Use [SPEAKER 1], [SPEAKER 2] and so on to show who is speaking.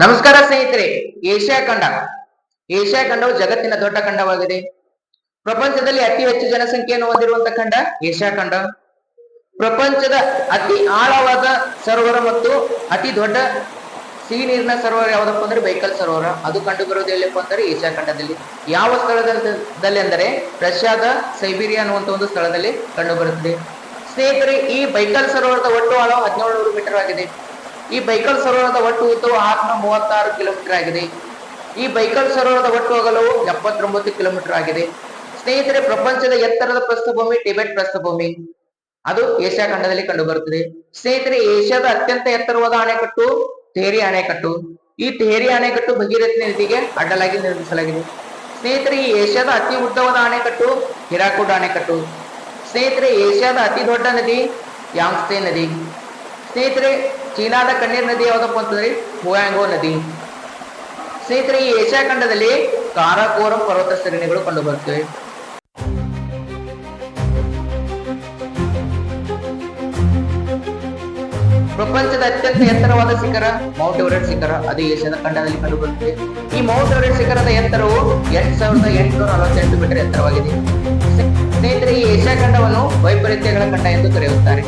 [SPEAKER 1] ನಮಸ್ಕಾರ ಸ್ನೇಹಿತರೆ. ಏಷ್ಯಾ ಖಂಡವು ಜಗತ್ತಿನ ದೊಡ್ಡ ಖಂಡವಾಗಿದೆ. ಪ್ರಪಂಚದಲ್ಲಿ ಅತಿ ಹೆಚ್ಚು ಜನಸಂಖ್ಯೆಯನ್ನು ಹೊಂದಿರುವಂತಹ ಖಂಡ ಏಷ್ಯಾ ಖಂಡ. ಪ್ರಪಂಚದ ಅತಿ ಆಳವಾದ ಸರೋವರ ಮತ್ತು ಅತಿ ದೊಡ್ಡ ಸಿಹಿ ನೀರಿನ ಸರೋವರ ಯಾವ್ದಪ್ಪ ಅಂದ್ರೆ ಬೈಕಲ್ ಸರೋವರ. ಅದು ಕಂಡು ಬರುವುದು ಎಲ್ಲಿಪ್ಪ ಅಂದ್ರೆ ಏಷ್ಯಾ ಖಂಡದಲ್ಲಿ. ಯಾವ ಸ್ಥಳದಲ್ಲಿ ಅಂದರೆ ರಷ್ಯಾದ ಸೈಬೀರಿಯಾ ಅನ್ನುವಂತ ಒಂದು ಸ್ಥಳದಲ್ಲಿ ಕಂಡು ಬರುತ್ತದೆ. ಸ್ನೇಹಿತರೆ, ಈ ಬೈಕಲ್ ಸರೋವರದ ಒಟ್ಟು ಆಳವು 1700 ಮೀಟರ್ ಆಗಿದೆ. ಈ ಬೈಕಲ್ ಸರೋವರದ ಒಟ್ಟು ಉದ್ದವು 636 ಕಿಲೋಮೀಟರ್ ಆಗಿದೆ. ಈ ಬೈಕಲ್ ಸರೋವರದ ಒಟ್ಟು ಅಗಲವು 79 ಕಿಲೋಮೀಟರ್ ಆಗಿದೆ. ಸ್ನೇಹಿತರೆ, ಪ್ರಪಂಚದ ಎತ್ತರದ ಪ್ರಸ್ಥಭೂಮಿ ಟಿಬೆಟ್ ಪ್ರಸ್ಥಭೂಮಿ, ಅದು ಏಷ್ಯಾ ಖಂಡದಲ್ಲಿ ಕಂಡು ಬರುತ್ತದೆ. ಸ್ನೇಹಿತರೆ, ಏಷ್ಯಾದ ಅತ್ಯಂತ ಎತ್ತರವಾದ ಅಣೆಕಟ್ಟು ತೆಹರಿ ಅಣೆಕಟ್ಟು. ಈ ತೆಹರಿ ಅಣೆಕಟ್ಟು ಭಗೀರಥಿ ನದಿಗೆ ಅಡ್ಡಲಾಗಿ ನಿರ್ಮಿಸಲಾಗಿದೆ. ಸ್ನೇಹಿತರೆ, ಈ ಏಷ್ಯಾದ ಅತಿ ಉದ್ದವಾದ ಅಣೆಕಟ್ಟು ಹಿರಾಕುಡ್ ಅಣೆಕಟ್ಟು. ಸ್ನೇಹಿತರೆ, ಏಷ್ಯಾದ ಅತಿ ದೊಡ್ಡ ನದಿ ಯಾಂಗ್ಸ್ತೆ ನದಿ. ಸ್ನೇಹಿತರೆ, ಚೀನಾದ ಕಣ್ಣೀರ್ ನದಿ ಯಾವ್ದಪ್ಪ ಅಂತಂದ್ರೆ ಹುಯಾಂಗೋ ನದಿ. ಸ್ನೇಹಿತರೆ, ಈ ಏಷ್ಯಾ ಖಂಡದಲ್ಲಿ ಕಾರಾಕೋರಂ ಪರ್ವತ ಶ್ರೇಣಿಗಳು ಕಂಡು ಬರುತ್ತವೆ. ಪ್ರಪಂಚದ ಅತ್ಯಂತ ಎತ್ತರವಾದ ಶಿಖರ ಮೌಂಟ್ ಎವರೆಸ್ಟ್ ಶಿಖರ, ಅದು ಏಷ್ಯಾದ ಖಂಡದಲ್ಲಿ ಕಂಡು ಬರುತ್ತದೆ. ಈ ಮೌಂಟ್ ಎವರೆಸ್ಟ್ ಶಿಖರದ ಎತ್ತರವು 8848 ಮೀಟರ್ ಎತ್ತರವಾಗಿದೆ. ಸ್ನೇಹಿತರೆ, ಈ ಏಷ್ಯಾ ಖಂಡವನ್ನು ವೈಪರೀತ್ಯಗಳ ಖಂಡ ಎಂದು ಕರೆಯುತ್ತಾರೆ.